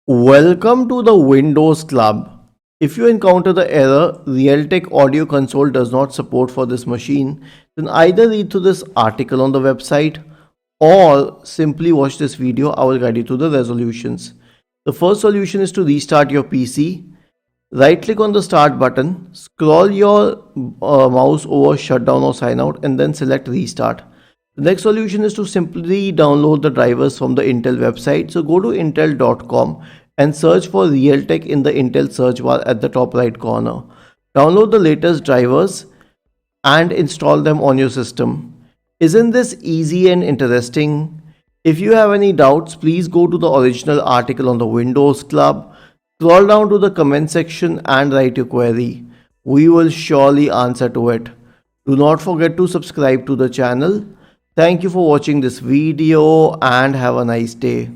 Welcome to the Windows Club. If you encounter the error Realtek Audio Console does not support for this machine, then either read through this article on the website or simply watch this video. I will guide you through the resolutions. The first solution is to restart your PC. Right click on the start button, scroll your mouse over shutdown or sign out and then select restart. The next solution is to simply download the drivers from the Intel website. So go to intel.com and search for Realtek in the Intel search bar at the top right corner. Download the latest drivers and install them on your system. Isn't this easy and interesting? If you have any doubts, please go to the original article on the Windows Club. Scroll down to the comment section and write your query. We will surely answer to it. Do not forget to subscribe to the channel. Thank you for watching this video and have a nice day.